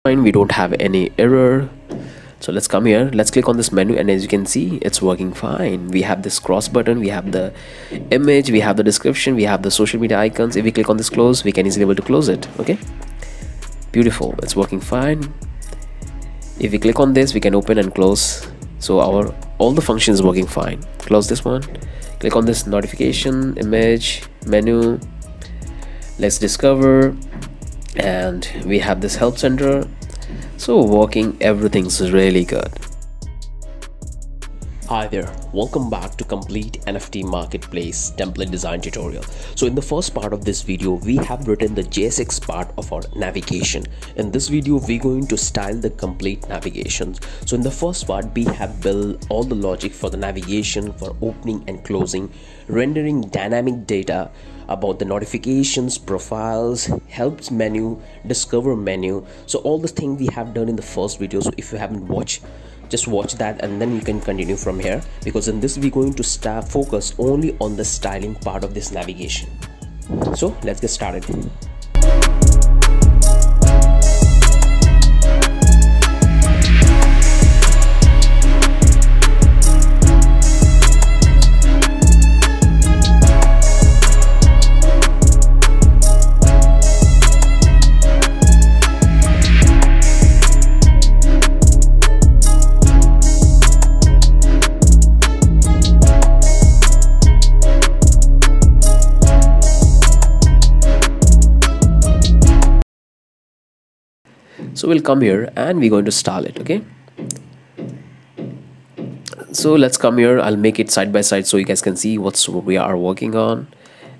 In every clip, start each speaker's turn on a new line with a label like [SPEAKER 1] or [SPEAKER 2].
[SPEAKER 1] fine, we don't have any error. So let's come here, let's click on this menu, and as you can see, it's working fine. We have this cross button, we have the image, we have the description, we have the social media icons. If we click on this close, we can easily able to close it. Okay, beautiful, it's working fine. If we click on this, we can open and close. So all the functions working fine. Close this one, click on this notification, image, menu, let's discover, and we have this help center. So working, everything's really good. Hi there, welcome back to complete NFT Marketplace template design tutorial. So in the first part of this video, we have written the JSX part of our navigation. In this video, we're going to style the complete navigation. So in the first part, we have built all the logic for the navigation, for opening and closing, rendering dynamic data about the notifications, profiles, helps menu, discover menu. So all the things we have done in the first video. So if you haven't watched, just watch that and then you can continue from here, because in this we're going to focus only on the styling part of this navigation. So let's get started. So we'll come here and we're going to style it. Okay, so let's come here, I'll make it side by side so you guys can see what we are working on,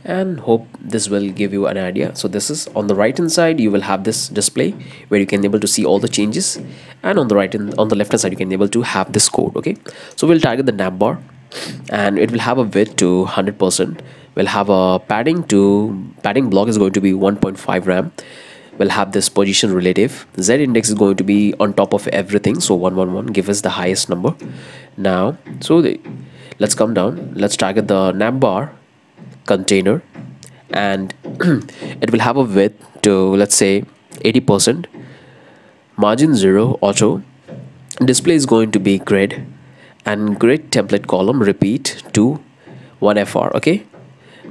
[SPEAKER 1] and hope this will give you an idea. So this is on the right hand side, you will have this display where you can able to see all the changes, and on the left hand side you can able to have this code. Okay, so we'll target the navbar, and it will have a width to 100%. We'll have a padding block is going to be 1.5 RAM. We'll have this position relative. Z index is going to be on top of everything, so 111, give us the highest number. Now, so let's come down, let's target the navbar container, and it will have a width to, let's say, 80%, margin 0 auto, display is going to be grid, and grid template column repeat to 1FR. Okay,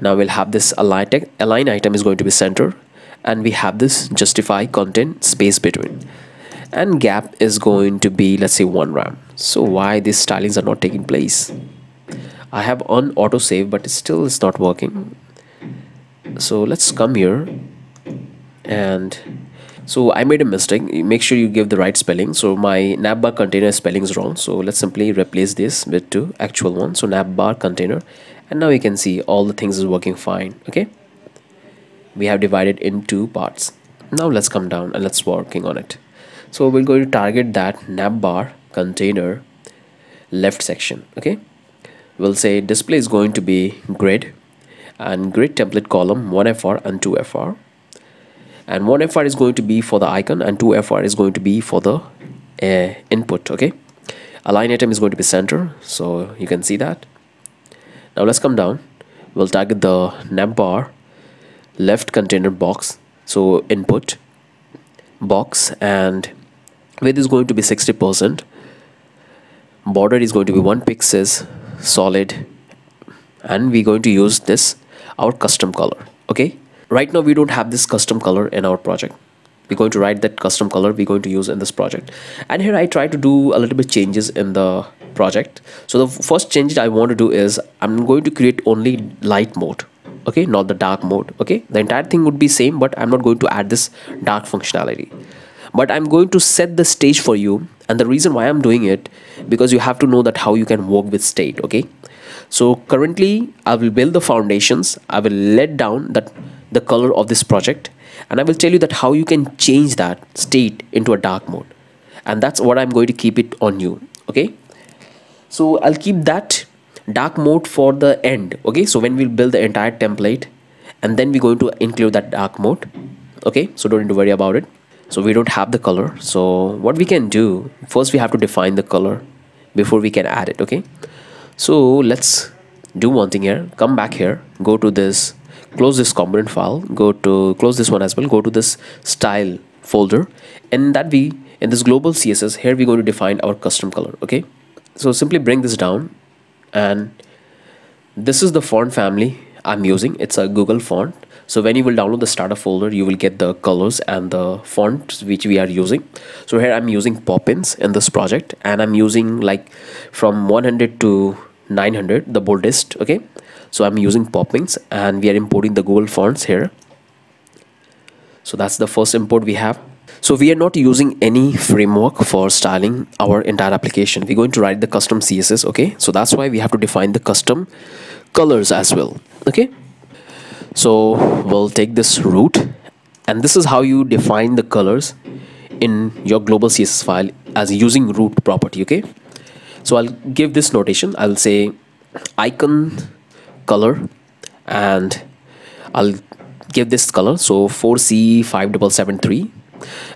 [SPEAKER 1] now we'll have this align item is going to be center, and we have this justify content space between, and gap is going to be, let's say, 1 RAM. So why these stylings are not taking place? I have on auto save, but still it's not working. So let's come here, and so I made a mistake. Make sure you give the right spelling. So my navbar container spelling is wrong, so let's simply replace this with to actual one. So navbar container, and now you can see all the things is working fine. Okay, we have divided in 2 parts. Now let's come down and let's working on it. So we're going to target that navbar container left section. Okay, we'll say display is going to be grid, and grid template column 1FR and 2FR, and 1FR is going to be for the icon, and 2FR is going to be for the input. Okay, align item is going to be center, so you can see that. Now let's come down, we'll target the navbar left container box, so input box, and width is going to be 60%, border is going to be 1 pixels solid, and we're going to use this our custom color. Okay, right now we don't have this custom color in our project. We're going to write that custom color we're going to use in this project, and here I try to do a little bit changes in the project. So the first change I want to do is I'm going to create only light mode. Okay, not the dark mode. Okay, the entire thing would be same, but I'm not going to add this dark functionality, but I'm going to set the stage for you. And the reason why I'm doing it, because you have to know that how you can work with state. Okay, so currently I will build the foundations, I will let down that the color of this project, and I will tell you that how you can change that state into a dark mode, and that's what I'm going to keep it on you. Okay, so I'll keep that dark mode for the end. Okay, so when we'll build the entire template, and then we're going to include that dark mode. Okay, so don't need to worry about it. So we don't have the color, so what we can do, first we have to define the color before we can add it. Okay, so let's do one thing here, come back here, go to this, close this component file, go to close this one as well, go to this style folder, and that we in this global CSS here we're going to define our custom color. Okay, so simply bring this down, and this is the font family I'm using. It's a Google font. So when you will download the starter folder, you will get the colors and the fonts which we are using. So here I'm using Poppins in this project, and I'm using like from 100 to 900, the boldest. Okay, so I'm using Poppins, and we are importing the Google fonts here. So that's the first import we have. So we are not using any framework for styling our entire application. We're going to write the custom CSS. Okay, so that's why we have to define the custom colors as well. Okay, so we'll take this root, and this is how you define the colors in your global CSS file as using root property. Okay, so I'll give this notation. I'll say icon color, and I'll give this color, so 4C5773.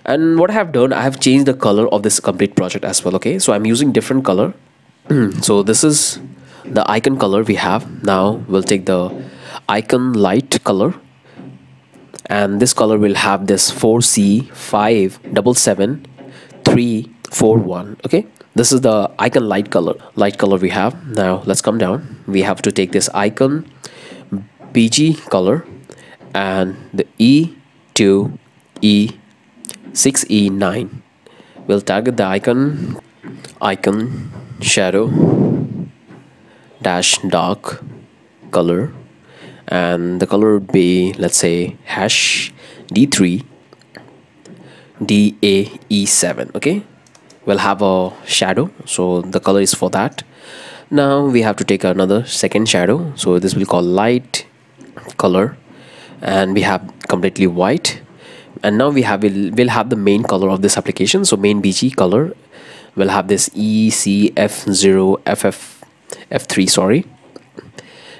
[SPEAKER 1] And what I have done, I have changed the color of this complete project as well. Okay, so I'm using different color. So this is the icon color we have. Now we'll take the icon light color, and this color will have this 4C577341. Okay, this is the icon light color we have. Now let's come down. We have to take this icon BG color, and the E2 E6E9. We'll target the icon shadow dash dark color, and the color would be, let's say, hash D3 DAE7. Okay, we'll have a shadow, so the color is for that. Now we have to take another second shadow, so this will call light color, and we have completely white. And now we'll have the main color of this application. So main BG color will have this ECF0FF3, sorry.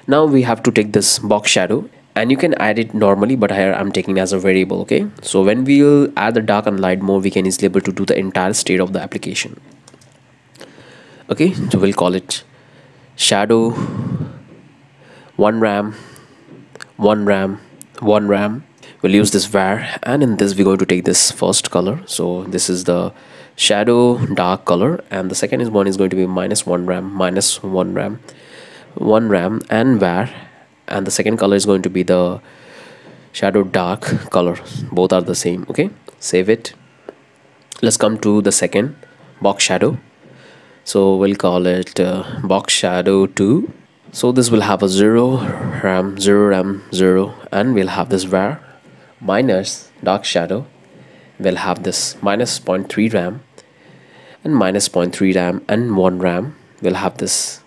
[SPEAKER 1] Now we have to take this box shadow, and you can add it normally, but here I'm taking as a variable. Okay, so when we'll add the dark and light mode, we can easily able to do the entire state of the application. Okay, so we'll call it shadow 1 ram 1 ram 1 ram. We'll use this var, and in this we're going to take this first color. So this is the shadow dark color, and the second one is going to be -1 ram -1 ram 1 ram and var, and the second color is going to be the shadow dark color. Both are the same. Okay, save it. Let's come to the second box shadow. So we'll call it box shadow 2. So this will have a 0 ram 0, and we'll have this var minus dark shadow. We'll have this -0.3 ram and -0.3 ram and 1 ram. We'll have this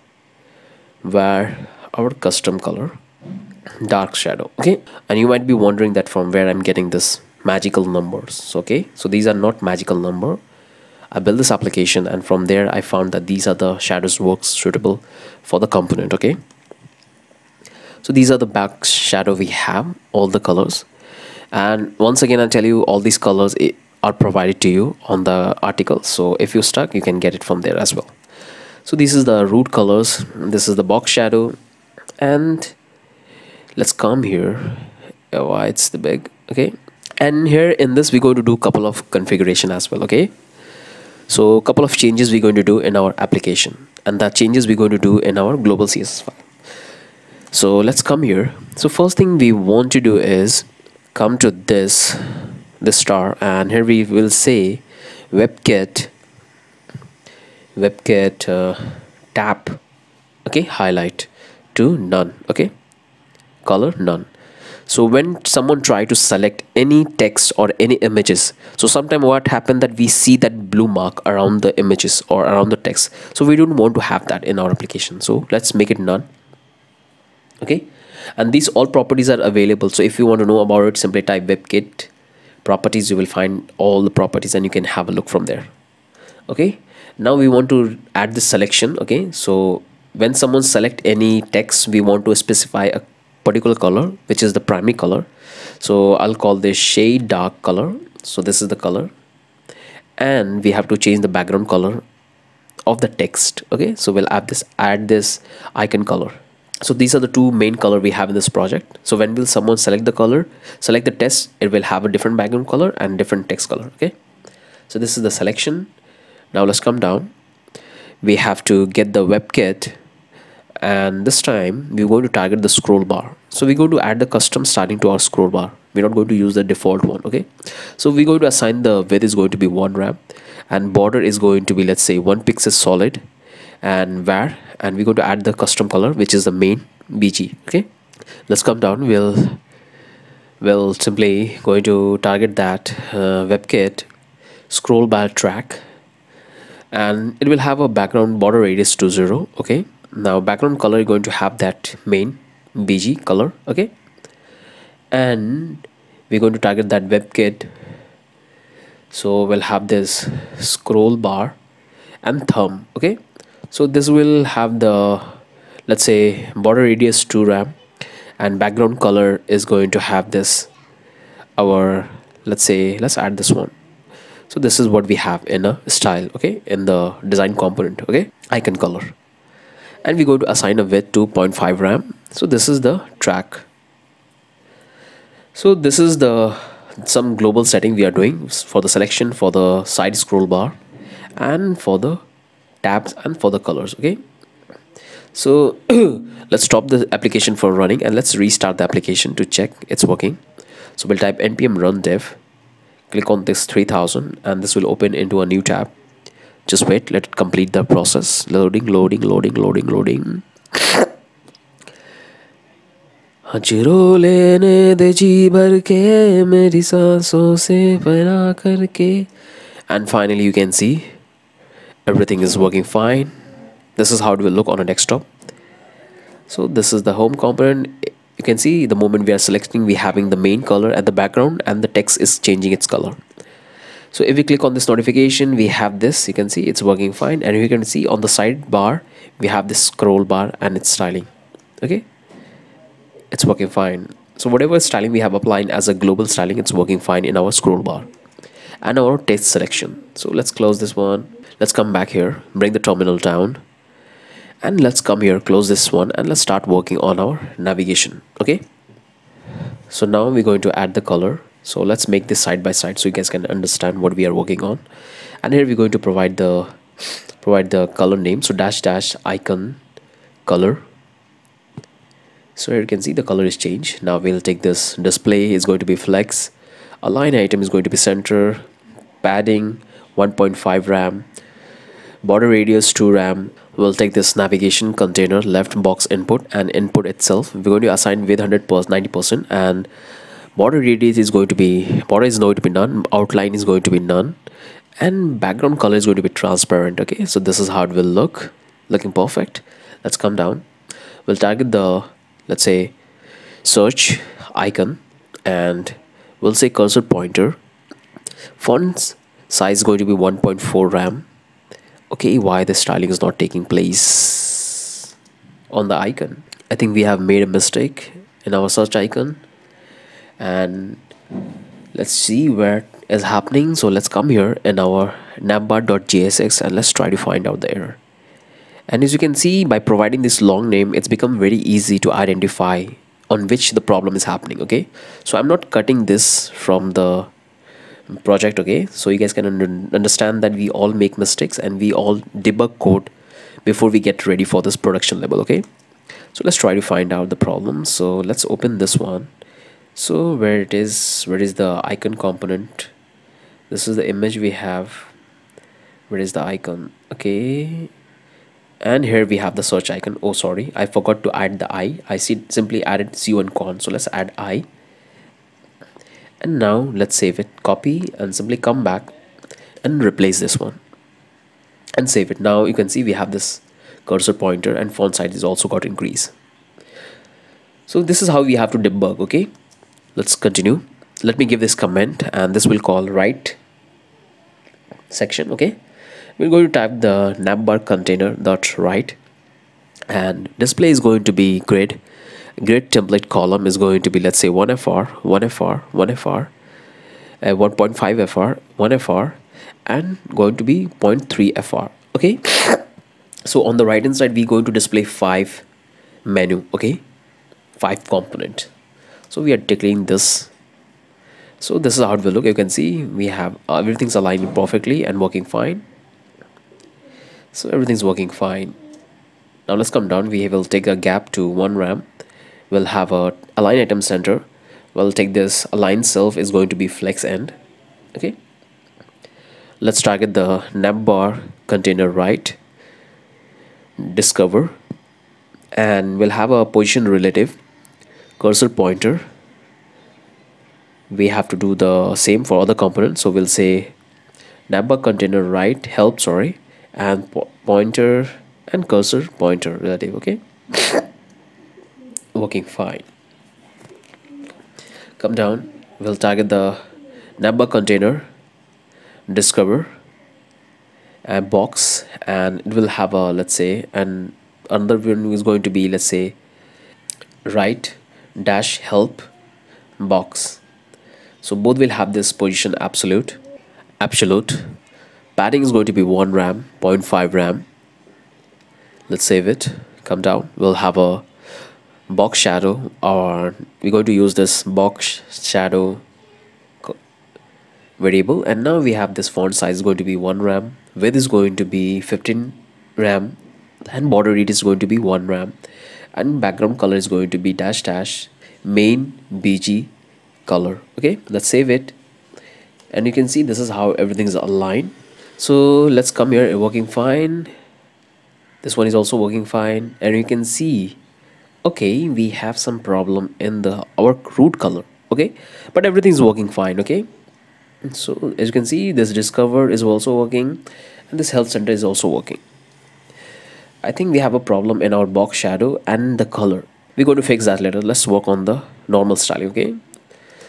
[SPEAKER 1] var our custom color dark shadow. Okay, and you might be wondering that from where I'm getting this magical numbers. Okay, so these are not magical number. I built this application, and from there I found that these are the shadows works suitable for the component. Okay, so these are the back shadow we have, all the colors. And once again I tell you, all these colors are provided to you on the article, so if you're stuck you can get it from there as well. So this is the root colors, this is the box shadow, and let's come here. Why it's the big. Okay, and here in this we're going to do a couple of configuration as well. Okay, so a couple of changes we're going to do in our application, and that changes we're going to do in our global CSS file. So let's come here. So first thing we want to do is come to this star, and here we will say WebKit tap, okay, highlight to none. Okay, color none. So when someone try to select any text or any images, so sometime what happened that we see that blue mark around the images or around the text, so we don't want to have that in our application, so let's make it none. Okay, and these all properties are available, so if you want to know about it, simply type WebKit properties. You will find all the properties and you can have a look from there. Okay, now we want to add this selection. Okay, so when someone select any text, we want to specify a particular color, which is the primary color. So I'll call this shade dark color. So this is the color, and we have to change the background color of the text. Okay, so we'll add this icon color So these are the two main color we have in this project. So when will someone select the color, select the text, it will have a different background color and different text color. Okay, so this is the selection. Now let's come down. We have to get the WebKit, and this time we're going to target the scroll bar. So we're going to add the custom styling to our scroll bar. We're not going to use the default one. Okay, so we're going to assign the width is going to be 1 rem, and border is going to be, let's say, 1 pixel solid, and var, and we're going to add the custom color, which is the main BG. Okay, let's come down. We'll simply going to target that WebKit scroll bar track, and it will have a background border radius to 0. Okay, now background color is going to have that main BG color. Okay, and we're going to target that WebKit. So we'll have this scroll bar and thumb. Okay, so this will have the, let's say, border radius 2 rem, and background color is going to have this our, let's say, let's add this one. So this is what we have in a style. Okay, in the design component. Okay, icon color, and we're going to assign a width to 0.5 rem. So this is the track. So this is the some global setting we are doing for the selection, for the side scroll bar, and for the tabs, and for the colors. Okay, so let's stop the application from running and let's restart the application to check it's working. So we'll type npm run dev, click on this 3000, and this will open into a new tab. Just wait, let it complete the process. Loading. हजरो लेने दे जी भर के मेरी सांसों से बना करके, and finally you can see everything is working fine. This is how it will look on a desktop. So this is the home component. You can see the moment we are selecting, we having the main color at the background, and the text is changing its color. So if we click on this notification, we have this. You can see it's working fine, and you can see on the sidebar we have this scroll bar and its styling. Okay, it's working fine. So whatever styling we have applied as a global styling, it's working fine in our scroll bar and our text selection. So let's close this one. Let's come back here, bring the terminal down, and let's come here, close this one, and let's start working on our navigation. Okay, so now we're going to add the color. So let's make this side by side so you guys can understand what we are working on. And here we're going to provide the color name. So dash icon color. So here you can see the color is changed. Now we'll take this display is going to be flex, align item is going to be center, padding 1.5 rem, border radius 2 rem. We'll take this navigation container left box input and input itself. We're going to assign with 90%, and border radius is going to be, border is going to be none, outline is going to be none, and background color is going to be transparent. Okay, so this is how it will look, looking perfect. Let's come down. We'll target the, let's say, search icon, and we'll say cursor pointer. Font size is going to be 1.4 rem. Okay, why the styling is not taking place on the icon? I think we have made a mistake in our search icon, and let's see where it is happening. So let's come here in our navbar.jsx and let's try to find out the error. And as you can see, by providing this long name, it's become very easy to identify on which the problem is happening. Okay, so I'm not cutting this from the project. Okay, so you guys can understand that we all make mistakes and we all debug code before we get ready for this production level. Okay, so let's try to find out the problem. So let's open this one. So where is the icon component? This is the image we have. Where is the icon? Okay, and here we have the search icon. Oh sorry, I forgot to add the I simply added cu and con. So let's add I, and now let's save it, copy, and simply come back and replace this one and save it. Now you can see we have this cursor pointer and font size is also got increase. So this is how we have to debug. Okay, let's continue. Let me give this comment, and this will call right section. Okay, we're going to type the navbar container dot right, and display is going to be grid template column is going to be, let's say, 1fr 1fr 1.5 fr 1fr, and going to be 0.3 fr. Okay, so on the right hand side we're going to display 5 menu. Okay, 5 component. So we are declaring this. So this is how it will look. You can see we have everything's aligning perfectly and working fine. So everything's working fine. Now let's come down. We will take a gap to 1 ram. We'll have a align item center. We'll take this align self is going to be flex end. Okay, let's target the NavBar container right, discover, and we'll have a position relative, cursor pointer. We have to do the same for other components. So we'll say NavBar container right help, sorry, and pointer and cursor pointer relative. Okay, working fine. Come down, we'll target the NavBar container, discover, and box, and it will have a, let's say, and another one is going to be, let's say, right dash help box. So both will have this position absolute. Padding is going to be 1 ram, 0.5 ram. Let's save it. Come down, we'll have a box shadow, or we're going to use this box shadow variable. And now we have this font size is going to be 1 ram, width is going to be 15 ram, and border radius is going to be 1 ram, and background color is going to be dash dash main bg color. Okay, let's save it, and you can see this is how everything is aligned. So let's come here, working fine. This one is also working fine, and you can see, okay, we have some problem in the our root color. Okay, but everything is working fine. Okay, so as you can see, this discover is also working, and this health center is also working. I think we have a problem in our box shadow and the color. We're going to fix that later. Let's work on the normal styling. Okay,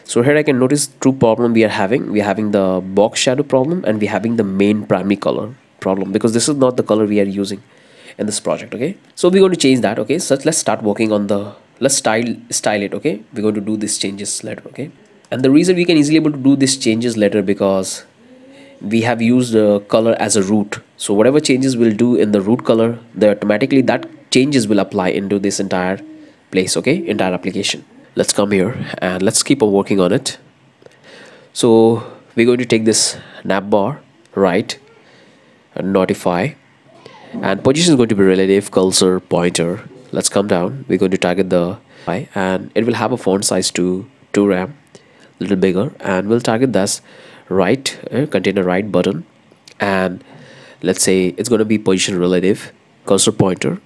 [SPEAKER 1] so here I can notice two problem we are having. We are having the box shadow problem, and we're having the main primary color problem, because this is not the color we are using in this project. Okay, so we're going to change that. Okay, so let's start working on the, let's style it. Okay, we're going to do these changes later. Okay, and the reason we can easily able to do these changes later, because we have used the color as a root. So whatever changes we'll do in the root color, they automatically that changes will apply into this entire place. Okay, entire application. Let's come here and let's keep on working on it. So we're going to take this NavBar right and notify, and position is going to be relative, cursor pointer. Let's come down, we're going to target the I, and it will have a font size to 2 ram, little bigger, and we'll target this right container right button, and let's say it's going to be position relative, cursor pointer.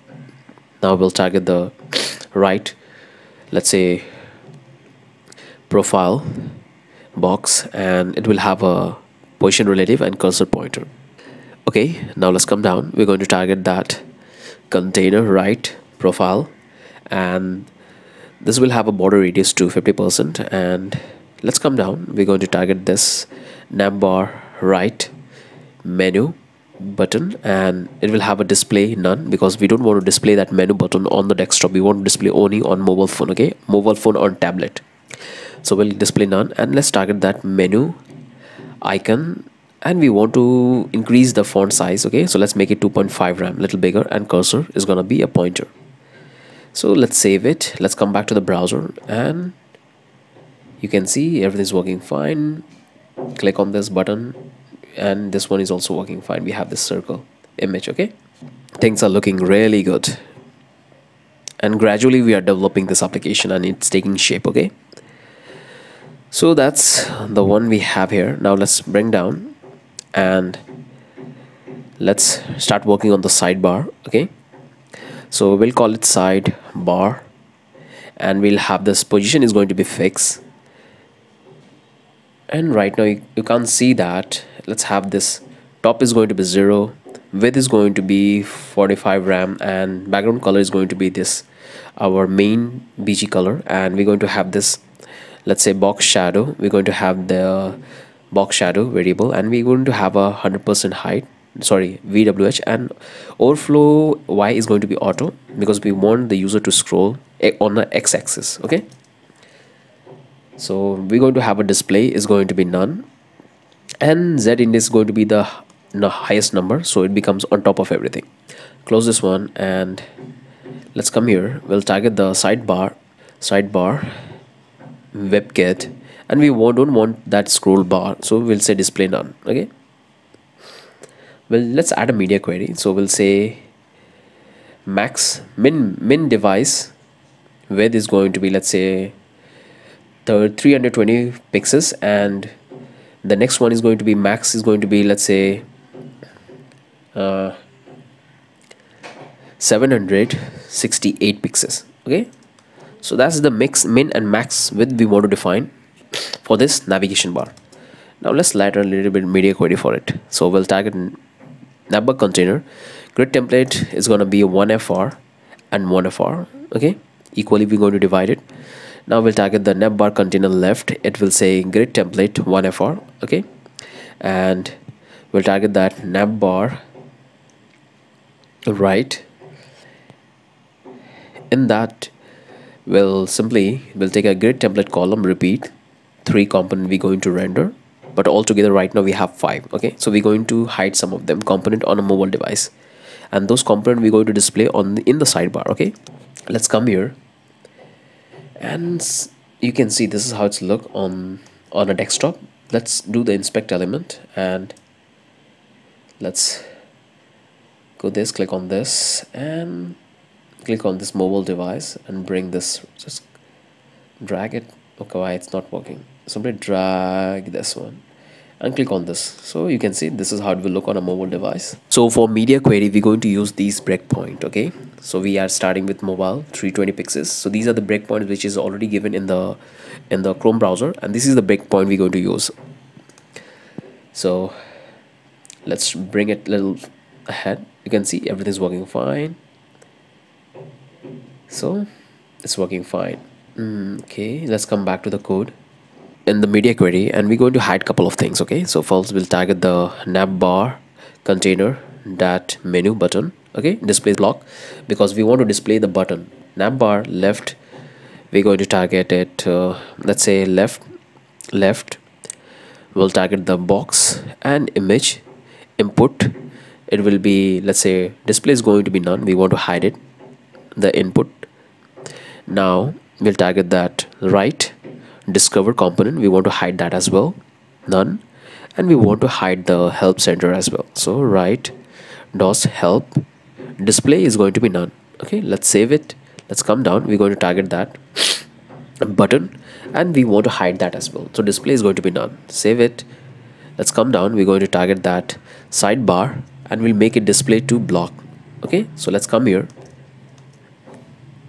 [SPEAKER 1] Now we'll target the right, let's say profile box, and it will have a position relative and cursor pointer. Okay, now let's come down, we're going to target that container right profile, and this will have a border radius to 50%, and let's come down, we're going to target this NavBar right menu button, and it will have a display none, because we don't want to display that menu button on the desktop. We want to display only on mobile phone. Okay, mobile phone or tablet. So we'll display none, and let's target that menu icon, and we want to increase the font size. Okay, so let's make it 2.5 ram, little bigger, and cursor is gonna be a pointer. So let's save it, let's come back to the browser, and you can see everything's working fine. Click on this button, and this one is also working fine. We have this circle image. Okay, things are looking really good, and gradually we are developing this application and it's taking shape. Okay, so that's the one we have here. Now let's bring down and let's start working on the sidebar. Okay, so we'll call it sidebar, and we'll have this position is going to be fixed, and right now you can't see that. Let's have this top is going to be 0, width is going to be 45 ram, and background color is going to be this our main bg color, and we're going to have this, let's say, box shadow. We're going to have the box shadow variable, and we're going to have a 100% height, sorry, VWH, and overflow Y is going to be auto, because we want the user to scroll on the x-axis. Okay, so we're going to have a display is going to be none, and Z index is going to be the highest number, so it becomes on top of everything. Close this one, and Let's come here. We'll target the sidebar WebKit, and we don't want that scroll bar, so we'll say display none. Okay. Well, let's add a media query. So we'll say max min device width is going to be, let's say, the 320 pixels, and the next one is going to be max is going to be, let's say, 768 pixels. Okay, so that's the min and max width we want to define for this navigation bar. Now let's add a little bit media query for it. So we'll target NavBar container. Grid template is going to be 1FR and 1FR. Okay, equally we're going to divide it. Now we'll target the NavBar container left. It will say grid template 1FR. Okay, and we'll target that NavBar right. In that, we'll take a grid template column, repeat 3 component we're going to render, but altogether right now we have 5. Okay, so we're going to hide some of them component on a mobile device, and those component we're going to display in the sidebar. Okay, let's come here, and you can see this is how it's look on a desktop. Let's do the inspect element, and let's go this, click on this, and click on this mobile device and bring this, just drag it. Okay, why it's not working? Simply drag this one and click on this. So you can see this is how it will look on a mobile device. So for media query, we're going to use these breakpoint. Okay, so we are starting with mobile 320 pixels. So these are the breakpoints which is already given in the Chrome browser, and this is the breakpoint we're going to use. So let's bring it a little ahead. You can see everything's working fine. So it's working fine. Okay, let's come back to the code in the media query, and we're going to hide a couple of things. Okay, so first we'll target the NavBar container that menu button. Okay, display block, because we want to display the button. NavBar left, we're going to target it, let's say left. We'll target the box and image input. It will be, let's say, display is going to be none. We want to hide it, the input. Now we'll target that right discover component. We want to hide that as well, none. And we want to hide the help center as well. So right dos help display is going to be none. Okay, let's save it. Let's come down. We're going to target that button, and we want to hide that as well. So display is going to be none. Save it. Let's come down. We're going to target that sidebar, and we'll make it display to block. Okay, so let's come here,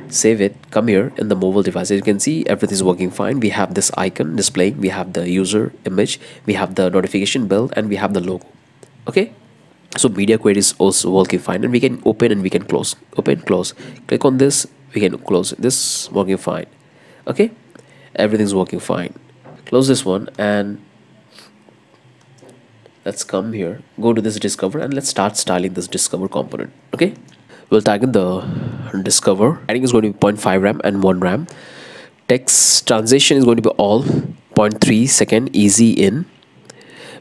[SPEAKER 1] save it, come here in the mobile device. As you can see, everything is working fine. We have this icon displaying, we have the user image, we have the notification bell, and we have the logo. Okay, so media query is also working fine, and we can open and we can close, open, close, click on this, we can close this, working fine. Okay, everything's working fine. Close this one, and let's come here, go to this discover, and let's start styling this discover component. Okay, we'll target the discover. Adding is going to be 0.5 RAM and 1 RAM. Text transition is going to be all 0.3 second easy in.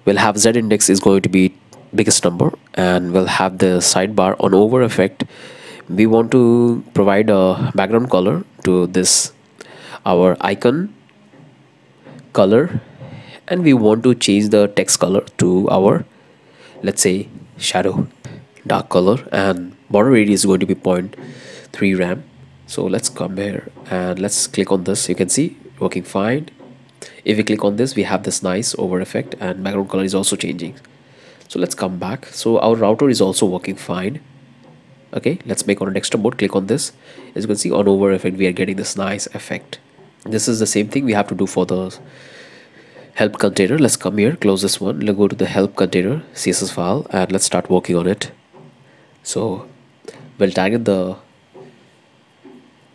[SPEAKER 1] We'll have Z index is going to be biggest number, and we'll have the sidebar on over effect. We want to provide a background color to this, our icon color, and we want to change the text color to our, let's say, shadow dark color, and border radius is going to be 0.3 RAM. So let's come here and let's click on this. You can see working fine. If we click on this, we have this nice over effect, and background color is also changing. So let's come back. So our router is also working fine. Okay, let's make on a desktop mode. Click on this. As you can see, on over effect we are getting this nice effect. This is the same thing we have to do for the help container. Let's come here, close this one. Let's go to the help container CSS file, and let's start working on it. So we'll target the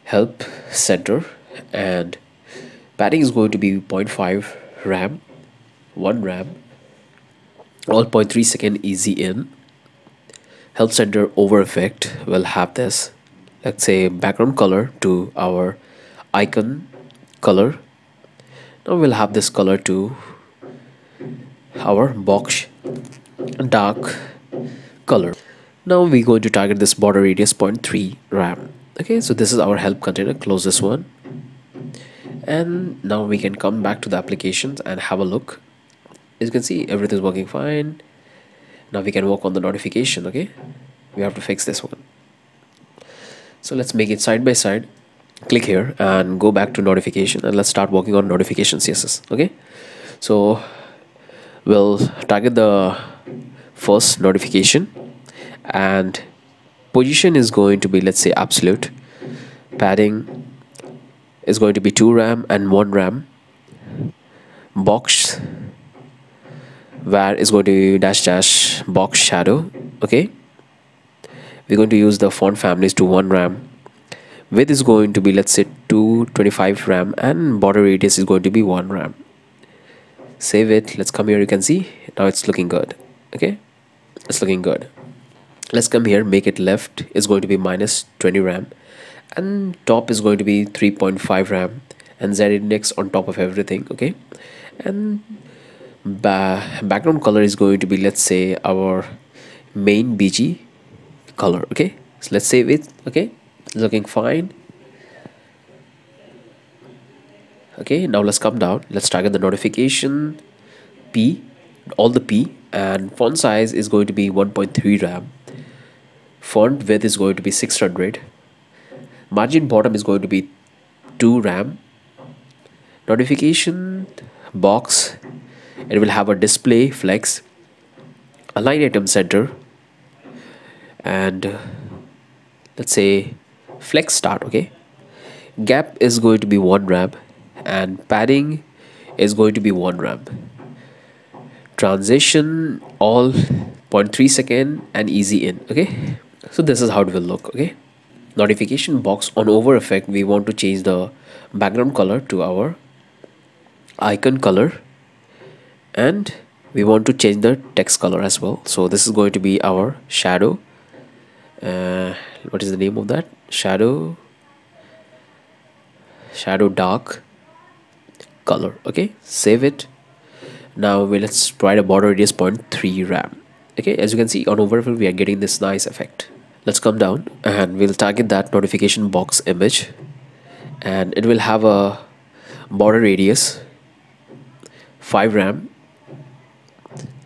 [SPEAKER 1] help center, and padding is going to be 0.5 RAM, 1 RAM, all 0.3 second easy in. Help center over effect will have this, let's say, background color to our icon color. Now we'll have this color to our box dark color. Now we're going to target this border radius 0.3 RAM. Okay, so this is our help container. Close this one, and now we can come back to the applications and have a look. As you can see, everything is working fine. Now we can work on the notification. Okay, we have to fix this one. So let's make it side by side. Click here and go back to notification, and let's start working on notification CSS. Okay, so we'll target the first notification, and position is going to be, let's say, absolute. Padding is going to be 2 RAM and 1 RAM. Box var is going to be dash dash box shadow. Okay, we're going to use the font families to 1 RAM. Width is going to be, let's say, 225 RAM, and border radius is going to be 1 RAM. Save it. Let's come here. You can see now it's looking good. Okay, it's looking good. Let's come here, make it left is going to be minus 20 RAM, and top is going to be 3.5 RAM, and Z index on top of everything. Okay, and background color is going to be, let's say, our main BG color. Okay, so let's save it. Okay, looking fine. Okay, now let's come down. Let's target the notification P, all the P, and font size is going to be 1.3 RAM. Font width is going to be 600. Margin bottom is going to be 2 RAM. Notification box, it will have a display flex, align item center, and let's say flex start. Okay, gap is going to be 1 RAM, and padding is going to be 1 RAM. Transition all 0.3 second and easy in. Okay, so this is how it will look. Okay, notification box on over effect, we want to change the background color to our icon color, and we want to change the text color as well. So this is going to be our shadow. What is the name of that? Shadow dark color. Okay, save it. Now let's provide a border radius 0.3 RAM. Okay, as you can see on overfill, we are getting this nice effect. Let's come down and we'll target that notification box image, and it will have a border radius 5 RAM.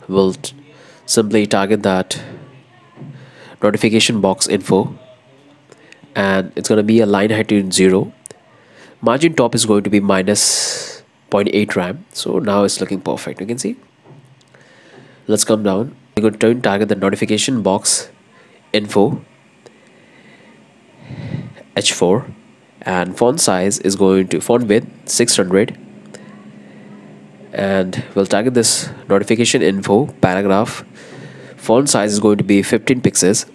[SPEAKER 1] We'll simply target that notification box info, and it's going to be a line height in 0. Margin top is going to be minus 0.8 RAM. So now it's looking perfect. You can see. Let's come down. We're going to target the notification box info H4, and font size is going to font width 600, and we'll target this notification info paragraph. Font size is going to be 15 pixels.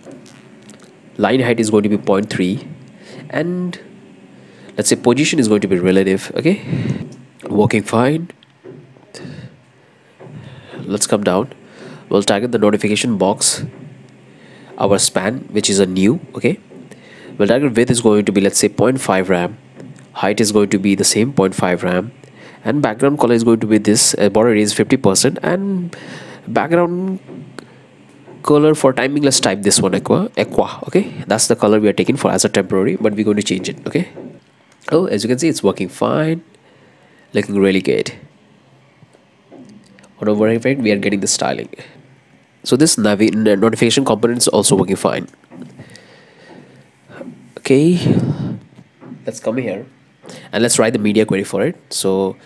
[SPEAKER 1] Line height is going to be 0.3, and let's say position is going to be relative. Okay, working fine. Let's come down. We'll target the notification box, our span, which is a new. Okay, we'll target width is going to be, let's say, 0.5 RAM. Height is going to be the same 0.5 RAM, and background color is going to be this. Border is 50%, and background color for timing, let's type this one, aqua. Okay, that's the color we are taking for as a temporary, but we're going to change it. Okay, oh, as you can see, it's working fine, looking really good. On over effect, we are getting the styling. So this notification component is also working fine. Okay, let's come here and let's write the media query for it. So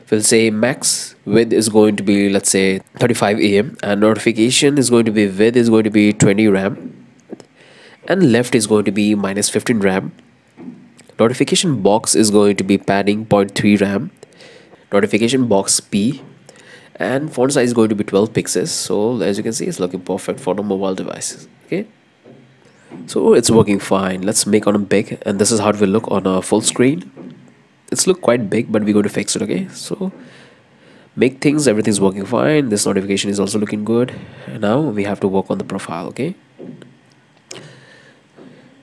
[SPEAKER 1] we'll say max width is going to be, let's say, 35 AM, and notification is going to be width is going to be 20 RAM, and left is going to be minus 15 RAM. Notification box is going to be padding 0.3 RAM. Notification box P, and font size is going to be 12 pixels. So as you can see, it's looking perfect for the mobile devices. Okay, so it's working fine. Let's make on a big, and this is how it will look on a full screen. It's look quite big, but we're going to fix it. Okay, so make things, everything's working fine. This notification is also looking good, and now we have to work on the profile. Okay,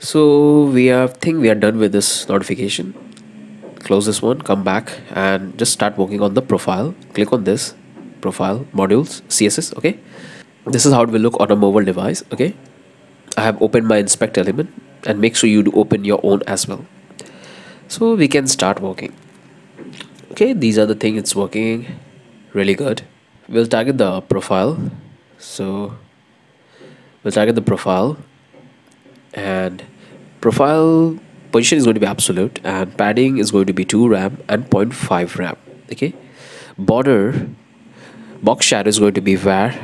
[SPEAKER 1] so we are done with this notification. Close this one, come back and just start working on the profile. Click on this profile modules CSS. Okay, this is how it will look on a mobile device. Okay, I have opened my inspect element. and make sure you do open your own as well. So we can start working. Okay, these are the things it's working really good. We'll target the profile. So we'll target the profile, and profile position is going to be absolute, and padding is going to be 2 ram and 0.5 ram. Okay, border box shadow is going to be var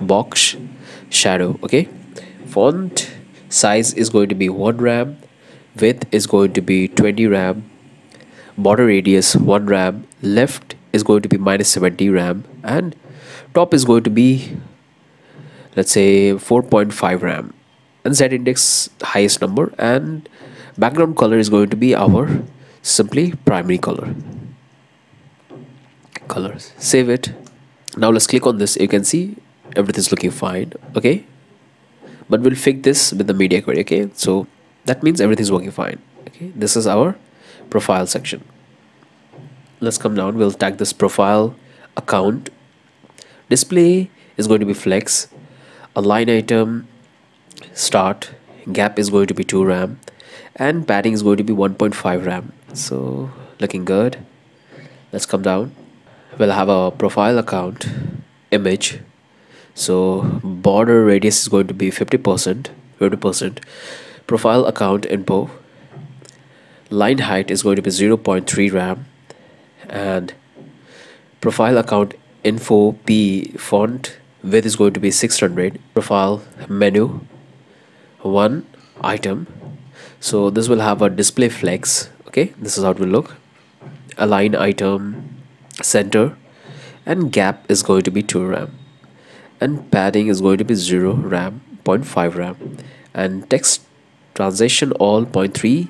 [SPEAKER 1] box shadow. Okay, font size is going to be 1 ram, width is going to be 20 ram, border radius 1 ram, left is going to be minus 70 ram, and top is going to be, let's say, 4.5 ram, and z index highest number, and background color is going to be our simply primary colors. Save it. Now let's click on this. You can see everything's looking fine. Okay, but we'll fix this with the media query. Okay, so that means everything's working fine. Okay, this is our profile section. Let's come down. We'll tag this profile account. Display is going to be flex, align item start, gap is going to be 2 ram, and padding is going to be 1.5 ram. So looking good. Let's come down. We'll have a profile account image. So border radius is going to be 50%. Profile account info, line height is going to be 0.3 ram, and profile account info p font width is going to be 600. Profile menu 1 item. So this will have a display flex. Okay, this is how it will look. Align item center, and gap is going to be 2 ram, and padding is going to be 0 ram, 0.5 ram, and text transition all 0.3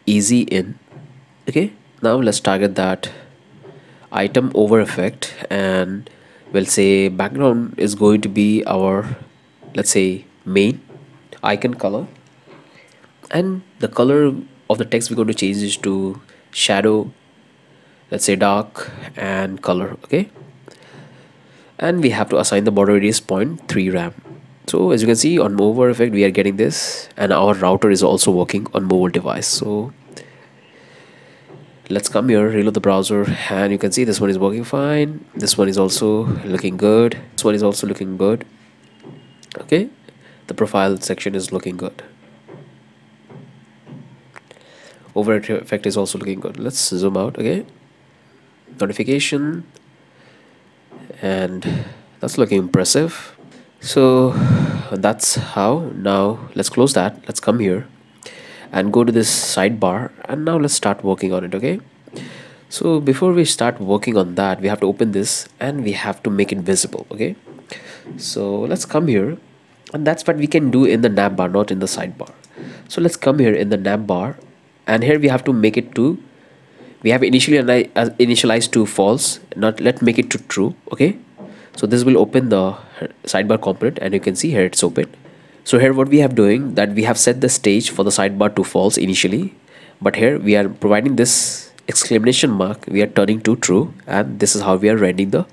[SPEAKER 1] easy in. Okay, now let's target that item over effect, and we'll say background is going to be our, let's say, main icon color, and the color of the text we're going to change is to shadow, let's say dark, and color. Okay, and we have to assign the border radius 0.3 ram. So as you can see on over effect we are getting this, and our router is also working on mobile device. So let's come here, reload the browser, and you can see this one is working fine. This one is also looking good. This one is also looking good. Okay, the profile section is looking good. Over effect is also looking good. Let's zoom out. Okay, notification, and that's looking impressive. So that's how. Now let's close that. Let's come here and go to this sidebar, and now let's start working on it. Okay, so before we start working on that, we have to open this and we have to make it visible. Okay, so let's come here, and that's what we can do in the navbar, not in the sidebar. So let's come here in the navbar, and here we have to make it to, we have initially initialized to false. Not, let's make it to true. Okay, so this will open the sidebar component, and you can see here it's open. So here what we have doing, that we have set the stage for the sidebar to false initially, but here we are providing this exclamation mark, we are turning to true, and this is how we are rendering the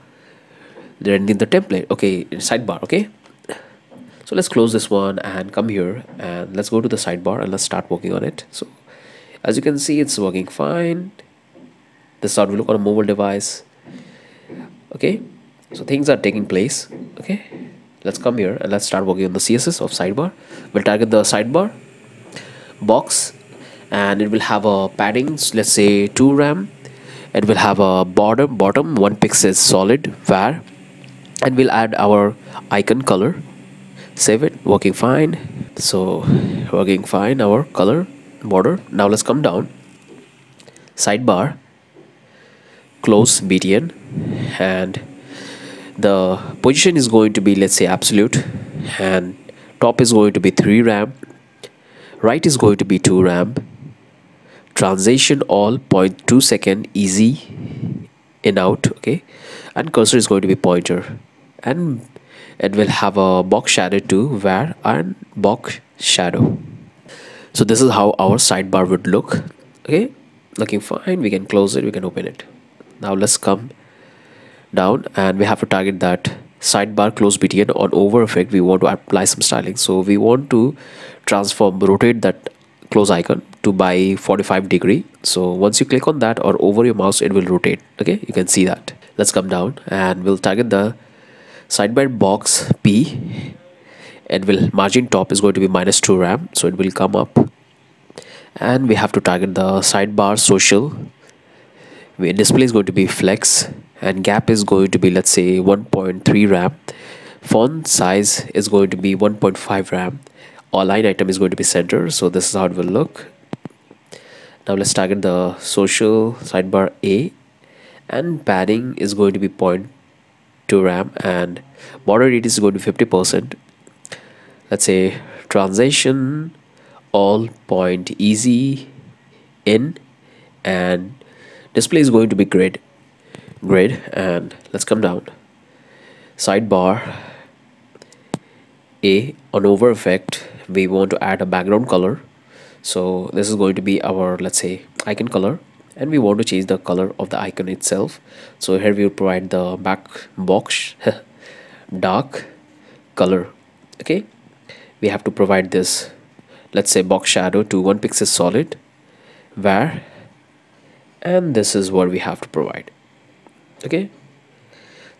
[SPEAKER 1] template. Okay, in sidebar. Okay, so let's close this one and come here, and let's go to the sidebar and let's start working on it. So as you can see, it's working fine. This is how we look on a mobile device. Okay, so things are taking place. Okay, let's come here and let's start working on the CSS of sidebar. We'll target the sidebar box, and it will have a padding, let's say 2 ram. It will have a bottom 1 pixel solid var, and we'll add our icon color. Save it. Working fine. So working fine, our color border. Now let's come down, sidebar, close btn, and the position is going to be, let's say, absolute, and top is going to be 3 ram, right is going to be 2 ram, transition all 0.2 second easy in out. Okay, and cursor is going to be pointer, and it will have a box shadow to var and box shadow. So this is how our sidebar would look. Okay, looking fine. We can close it, we can open it. Now let's come down, and we have to target that sidebar close btn. On over effect we want to apply some styling, so we want to transform, rotate that close icon to by 45 degree. So once you click on that or over your mouse, it will rotate. Okay, you can see that. Let's come down and we'll target the sidebar box P. It will margin top is going to be -2 RAM, so it will come up. And we have to target the sidebar social. Display is going to be flex, and gap is going to be, let's say, 1.3 RAM. Font size is going to be 1.5 RAM. Align item is going to be center, so this is how it will look. Now let's target the social sidebar A, and padding is going to be 0.2 RAM, and border radius is going to be 50%. Let's say transition all point easy in, and display is going to be grid. And let's come down. Sidebar A, on over effect, we want to add a background color. So this is going to be our, let's say, icon color, and we want to change the color of the icon itself. So here we will provide the back box dark color. Okay, we have to provide this, let's say, box shadow to 1 pixel solid, where, and this is what we have to provide. Okay,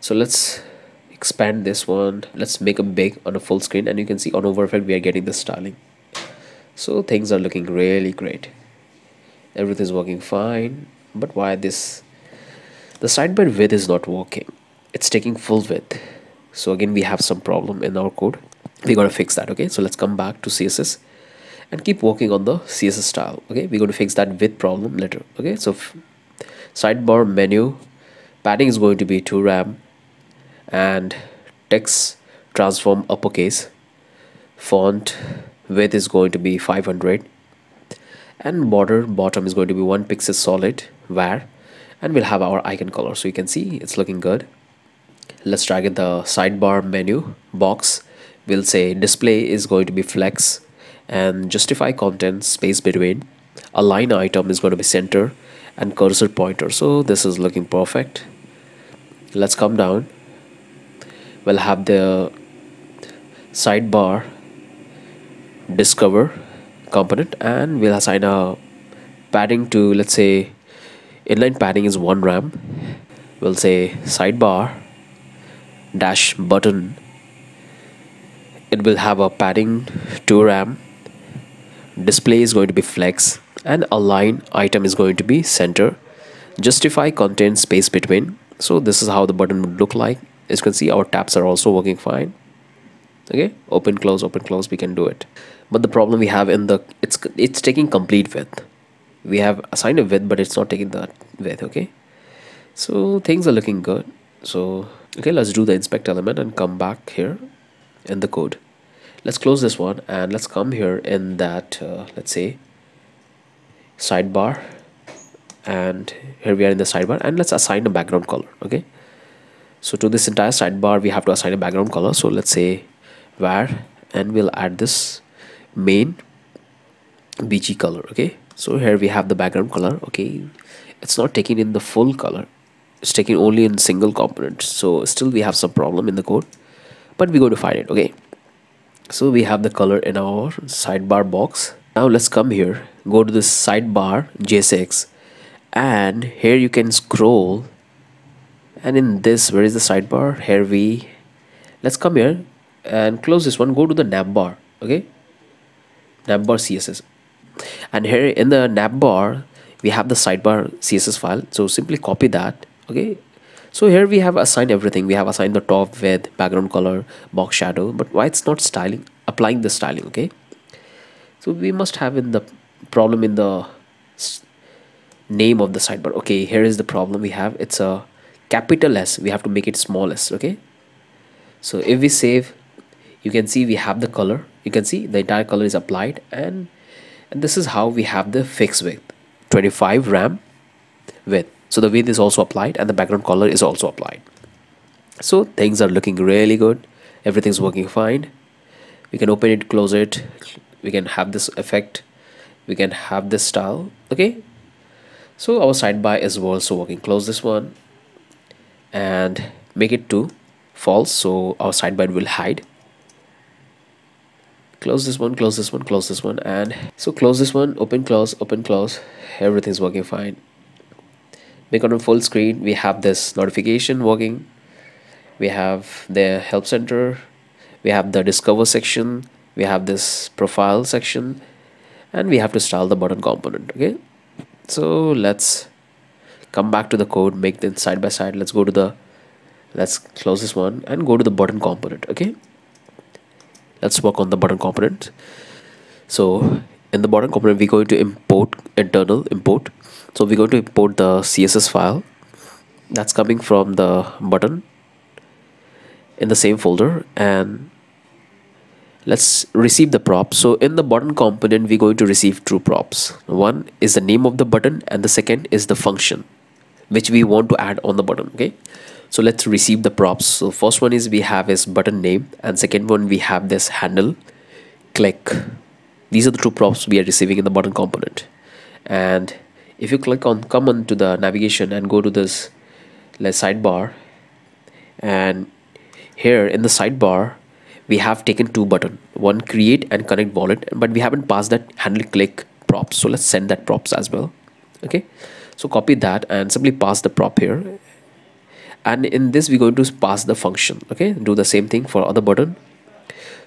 [SPEAKER 1] so let's expand this one. Let's make them big on a full screen, and you can see on over effect we are getting the styling. So things are looking really great. Everything is working fine. But why this, the sidebar width is not working? It's taking full width. So again, we have some problem in our code. We gotta fix that. Okay, so let's come back to CSS and keep working on the CSS style. Okay, we're going to fix that width problem later. Okay, so sidebar menu, padding is going to be 2 RAM, and text transform uppercase. Font width is going to be 500, and border bottom is going to be 1 pixel solid, where, and we'll have our icon color. So you can see it's looking good. Let's target the sidebar menu box. We'll say display is going to be flex, and justify content space between. Align item is going to be center, and cursor pointer. So this is looking perfect. Let's come down. We'll have the sidebar discover component, and we'll assign a padding to, let's say, inline padding is 1 RAM. We'll say sidebar dash button, it will have a padding 2 RAM. Display is going to be flex, and align item is going to be center. Justify content space between. So this is how the button would look like. As you can see, our tabs are also working fine. Okay, open close, we can do it. But the problem we have in the, it's taking complete width. We have assigned a width, but it's not taking that width. Okay, so things are looking good. So okay, let's do the inspect element and come back here in the code. Let's close this one, and let's come here in that let's say sidebar, and here we are in the sidebar, and let's assign a background color. Okay, so to this entire sidebar we have to assign a background color. So let's say where, and we'll add this main BG color. Okay, so here we have the background color. Okay, it's not taking in the full color, it's taking only in single component. So still we have some problem in the code, but we're going to find it. Okay, so we have the color in our sidebar box. Now let's come here, go to this sidebar JSX, and here you can scroll, and in this, where is the sidebar? Here let's come here and close this one, go to the NavBar. Okay, NavBar CSS, and here in the NavBar we have the sidebar CSS file. So simply copy that. Okay, so here we have assigned everything. We have assigned the top, width, background color, box shadow, but why it's not styling, applying the styling? Okay, so we must have in the problem in the name of the sidebar. Okay, here is the problem we have. It's a capital S, we have to make it small s. Okay, so if we save, you can see we have the color. You can see the entire color is applied, and this is how we have the fixed width, 25 RAM width. So the width is also applied, and the background color is also applied. So things are looking really good. Everything's working fine. We can open it, close it. We can have this effect. We can have this style. Okay, so our sidebar is also working. Close this one and make it to false, so our sidebar will hide. Close close this one, close this one, close this one, and so close this one, open, close, everything's working fine. Make on a full screen, we have this notification working, we have the help center, we have the discover section, we have this profile section, and we have to style the button component. Okay, so let's come back to the code, make them side by side. Let's close this one and go to the button component. Okay, let's work on the button component. So in the button component, we're going to import internal import. So we're going to import the CSS file that's coming from the button in the same folder, and let's receive the props. So in the button component, we're going to receive two props. One is the name of the button and the second is the function which we want to add on the button. Okay, so let's receive the props. So first one is we have is button name, and second one we have this handle click. These are the two props we are receiving in the button component. And if you come on to the navigation and go to this sidebar, and here in the sidebar we have taken two button, one create and connect wallet, but we haven't passed that handle click props. So let's send that props as well. Okay, so copy that and simply pass the prop here, and in this we're going to pass the function. Okay, do the same thing for other button.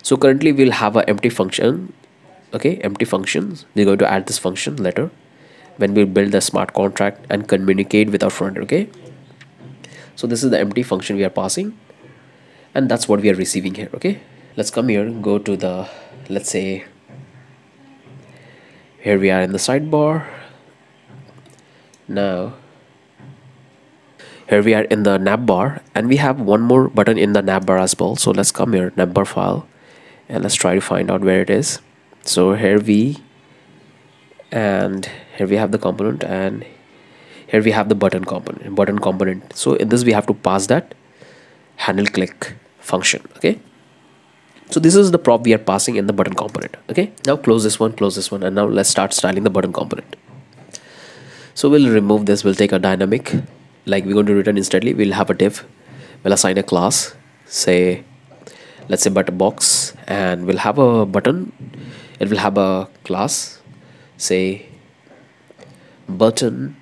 [SPEAKER 1] So currently we'll have an empty function. Okay, empty functions, we're going to add this function later when we build the smart contract and communicate with our front. Okay, so this is the empty function we are passing, and that's what we are receiving here. Okay, let's come here, go to the, let's say here we are in the sidebar. Now here we are in the NavBar, and we have one more button in the NavBar as well. So let's come here, NavBar file, and let's try to find out where it is. So here we have the component, and here we have the button component. So in this we have to pass that handle click function. Okay, so this is the prop we are passing in the button component. Okay, now close this one, and now let's start styling the button component. So we'll remove this, we'll take a dynamic, like we're going to return instantly. We'll have a div, we'll assign a class, say let's say button box, and we'll have a button. It will have a class, say button,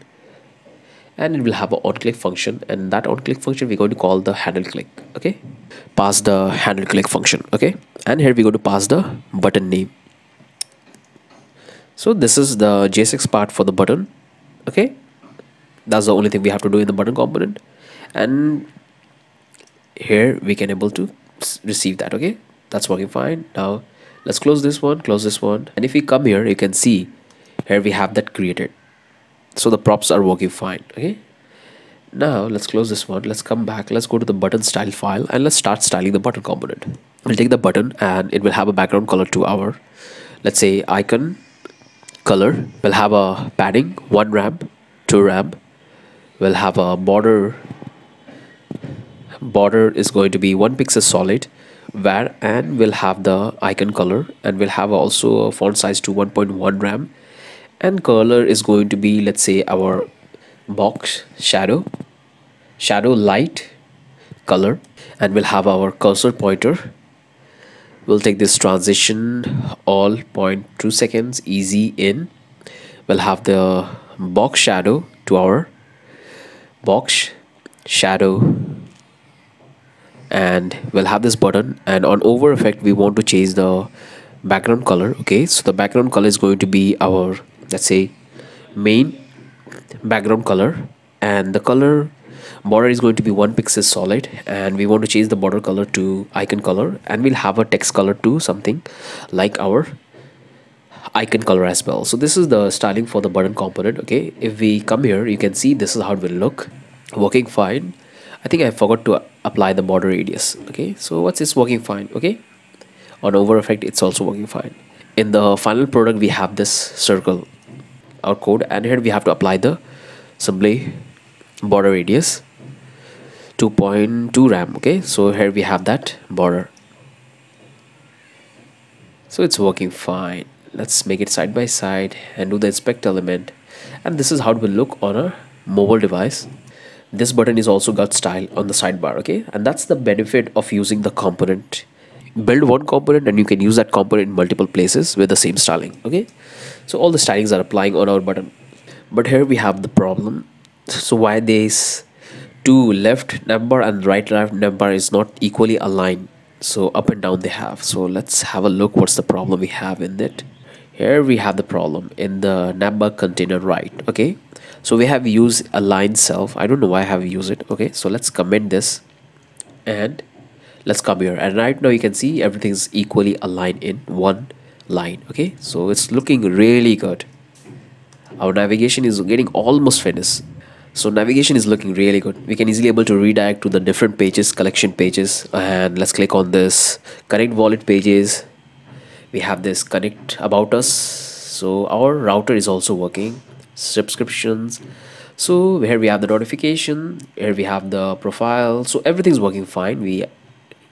[SPEAKER 1] and it will have an on click function, and that on click function we're going to call the handle click. Okay, pass the handle click function. Okay, and here we're going to pass the button name. So this is the JSX part for the button. Okay, that's the only thing we have to do in the button component, and here we can able to receive that. Okay, that's working fine. Now let's close this one, and if we come here, you can see here we have that created. So the props are working fine. Okay, now let's close this one, let's come back, let's go to the button style file, and let's start styling the button component. We'll take the button, and it will have a background color to our, let's say, icon color. We'll have a padding 1 rem, 2 rem. We'll have a border is going to be 1 pixel solid, where, and we'll have the icon color, and we'll have also a font size to 1.1 rem, and color is going to be, let's say, our box shadow light color, and we'll have our cursor pointer. We'll take this transition all 0.2 seconds easy in. We'll have the box shadow to our box shadow, and we'll have this button, and on over effect we want to change the background color. Okay, so the background color is going to be our, let's say, main background color, and the color border is going to be 1 pixel solid, and we want to change the border color to icon color, and we'll have a text color to something like our icon color as well. So this is the styling for the button component. Okay, if we come here, you can see this is how it will look, working fine. I think I forgot to apply the border radius. Okay, so what's this working fine. Okay, on over effect it's also working fine. In the final product we have this circle, our code, and here we have to apply the simply border radius 2.2 rem. Okay, so here we have that border, so it's working fine. Let's make it side by side and do the inspect element, and this is how it will look on a mobile device. This button is also got style on the sidebar. Okay, and that's the benefit of using the component build one component and you can use that component in multiple places with the same styling. Okay, so all the stylings are applying on our button. But here we have the problem. So why this two left navbar and right navbar is not equally aligned? So up and down they have. So let's have a look what's the problem we have in it. Here we have the problem in the navbar container right. Okay, so we have used align self. I don't know why I have used it. Okay, so let's comment this and let's come here, and right now you can see everything's equally aligned in one line. Okay, so it's looking really good. Our navigation is getting almost finished. So navigation is looking really good. We can easily able to redirect to the different pages, collection pages, and let's click on this connect wallet pages. We have this connect about us. So our router is also working, subscriptions. So here we have the notification, here we have the profile. So everything's working fine.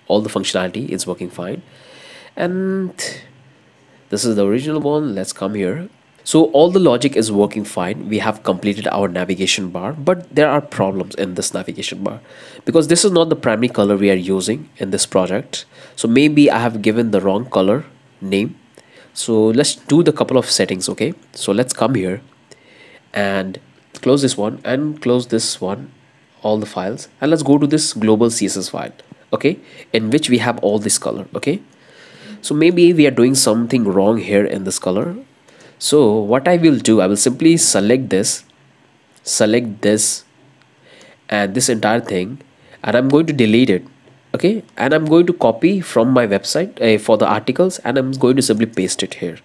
[SPEAKER 1] All the functionality is working fine, and this is the original one. Let's come here. So all the logic is working fine. We have completed our navigation bar, but there are problems in this navigation bar because this is not the primary color we are using in this project. So maybe I have given the wrong color name. So let's do the couple of settings. Okay, so let's come here and close this one and close this one, all the files, and let's go to this global CSS file. Okay, in which we have all this color. Okay, so maybe we are doing something wrong here in this color. So what I will do, I will simply select this and this entire thing, and I'm going to delete it. Okay, and I'm going to copy from my website for the articles, and I'm going to simply paste it here.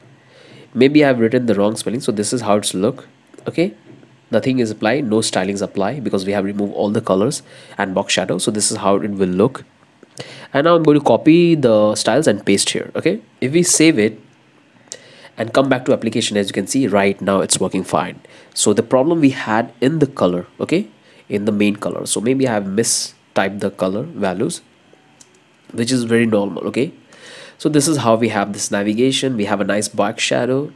[SPEAKER 1] Maybe I've written the wrong spelling, so this is how it's look. Okay, nothing is applied, no stylings apply because we have removed all the colors and box shadow. So this is how it will look, and now I'm going to copy the styles and paste here. Okay, if we save it and come back to application, as you can see right now it's working fine. So the problem we had in the color, okay, in the main color, so maybe I have mistyped the color values, which is very normal. Okay, so this is how we have this navigation. We have a nice box shadow,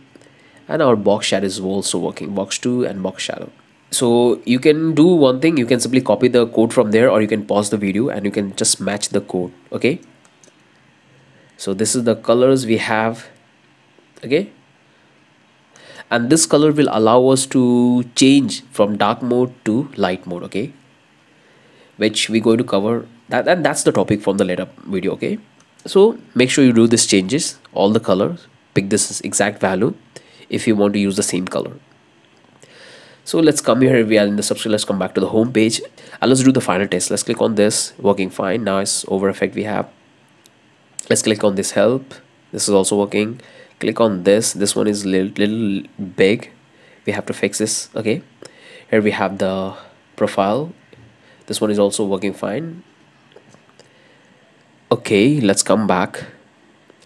[SPEAKER 1] and our box shadow is also working, box 2 and box shadow. So you can do one thing, you can simply copy the code from there, or you can pause the video and you can just match the code. Okay, so this is the colors we have. Okay, and this color will allow us to change from dark mode to light mode. Okay, which we're going to cover that, and that's the topic from the later video. Okay, so make sure you do these changes, all the colors, pick this exact value if you want to use the same color. So let's come here, we are in the subscription. Let's come back to the home page and let's do the final test. Let's click on this, working fine. Now it's over effect we have. Let's click on this help, this is also working. Click on this one is little big, we have to fix this. Okay, here we have the profile, this one is also working fine. Okay, let's come back,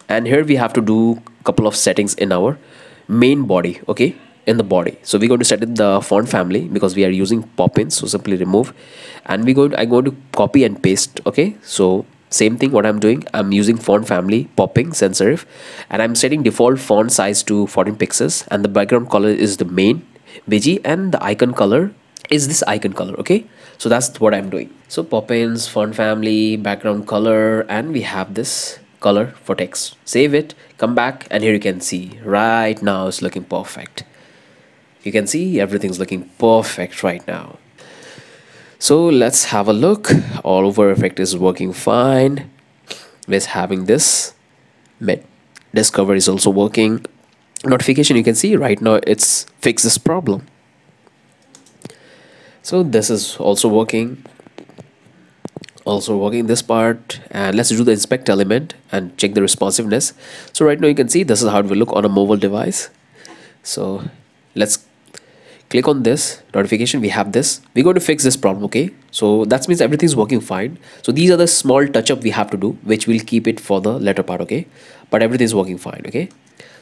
[SPEAKER 1] and here we have to do a couple of settings in our main body. Okay, in the body, so we're going to set in the font family because we are using pop-ins, so simply remove, and I'm going to copy and paste. Okay, so same thing what I'm doing, I'm using font family, popping, sans serif, and I'm setting default font size to 14 pixels, and the background color is the main bg, and the icon color is this icon color. Okay, so that's what I'm doing. So pop-ins, font family, background color, and we have this color for text. Save it, come back, and here you can see right now it's looking perfect. You can see everything's looking perfect right now. So let's have a look. All over effect is working fine. With having this discover is also working. Notification, you can see right now it's fixed this problem. So this is also working this part, and let's do the inspect element and check the responsiveness. So right now you can see this is how it will look on a mobile device. So let's click on this notification, we have this, we're going to fix this problem. Okay, so that means everything's working fine. So these are the small touch up we have to do, which will keep it for the later part. Okay, but everything's working fine. Okay,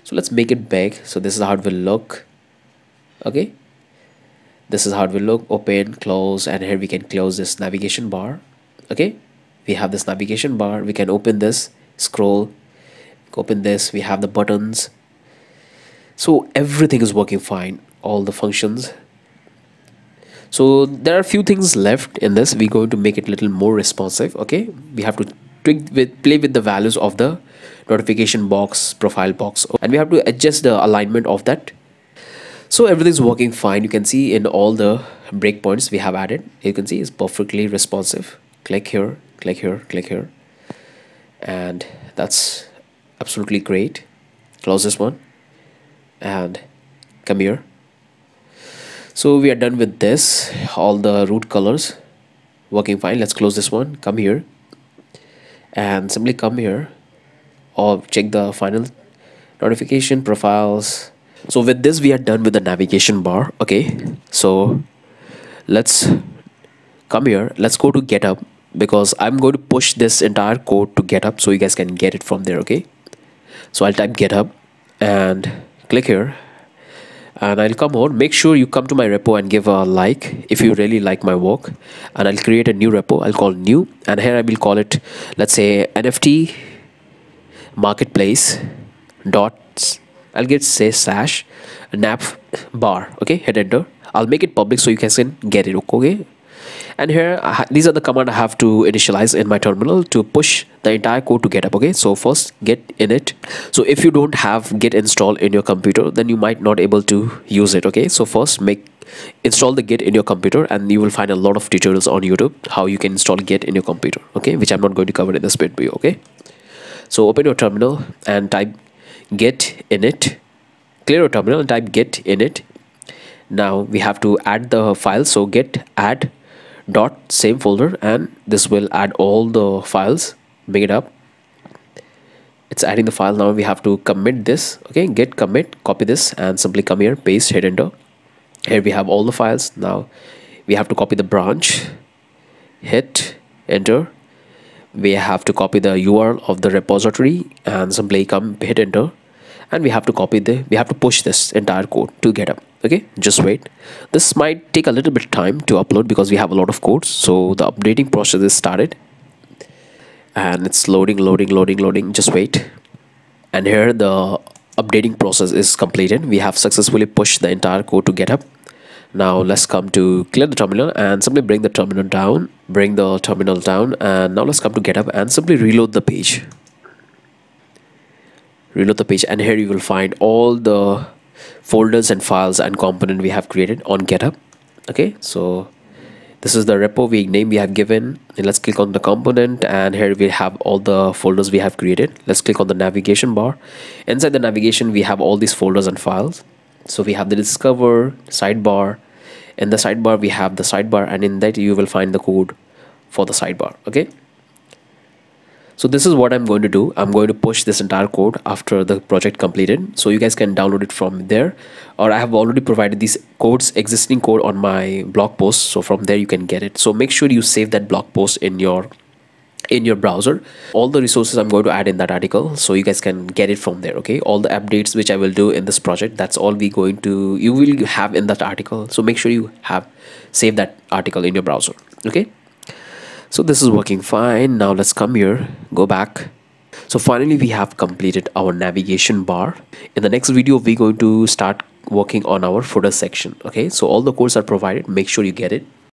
[SPEAKER 1] so let's make it big. So this is how it will look. Okay, this is how it will look, open, close, and here we can close this navigation bar. Okay, we have this navigation bar, we can open this, scroll, open this, we have the buttons. So everything is working fine, all the functions. So there are a few things left in this, we're going to make it a little more responsive. Okay, we have to play with the values of the notification box, profile box, and we have to adjust the alignment of that. So everything's working fine. You can see in all the breakpoints we have added, you can see it's perfectly responsive. Click here, click here, click here, and that's absolutely great. Close this one and come here. So we are done with this, all the root colors working fine. Let's close this one, come here and simply come here or check the final notification profiles. So with this we are done with the navigation bar. Okay, so let's come here, let's go to GitHub, because I'm going to push this entire code to GitHub so you guys can get it from there. Okay, so I'll type GitHub and click here, and I'll come on. Make sure you come to my repo and give a like if you really like my work, and I'll create a new repo. I'll call new, and here I will call it, let's say, NFT Marketplace dot, I'll get say slash NavBar. Okay, hit enter. I'll make it public so you guys can get it. Okay, and here these are the command I have to initialize in my terminal to push the entire code to GitHub. Okay, so first git init. So if you don't have git installed in your computer, then you might not able to use it. Okay, so first install the git in your computer, and you will find a lot of tutorials on YouTube how you can install git in your computer. Okay, which I'm not going to cover in this video. Okay, so open your terminal and type git init. Clear your terminal and type git init. Now we have to add the file, so git add dot same folder, and this will add all the files. Bring it up, it's adding the file. Now we have to commit this. Okay, git commit, copy this and simply come here, paste, hit enter. Here we have all the files. Now we have to copy the branch, hit enter. We have to copy the URL of the repository and simply hit enter, and we have to push this entire code to GitHub. Okay, just wait. This might take a little bit of time to upload because we have a lot of codes. So the updating process is started and it's loading. Just wait. And here the updating process is completed. We have successfully pushed the entire code to GitHub. Now let's come to clear the terminal and simply bring the terminal down. And now let's come to GitHub and simply reload the page. And here you will find all the folders and files and component we have created on GitHub. Okay, so this is the repo name we have given, and let's click on the component, and here we have all the folders we have created. Let's click on the navigation bar. Inside the navigation we have all these folders and files. So we have the discover, sidebar. In the sidebar we have the sidebar, and in that you will find the code for the sidebar. Okay, so this is what I'm going to do. I'm going to push this entire code after the project completed, so you guys can download it from there, or I have already provided these existing code on my blog post, so from there you can get it. So make sure you save that blog post in your browser. All the resources I'm going to add in that article, so you guys can get it from there. Okay, all the updates which I will do in this project, that's all you will have in that article. So make sure you save that article in your browser. Okay, so this is working fine. Now let's come here, go back. So finally we have completed our navigation bar. In the next video we're going to start working on our footer section. Okay, so all the codes are provided, make sure you get it.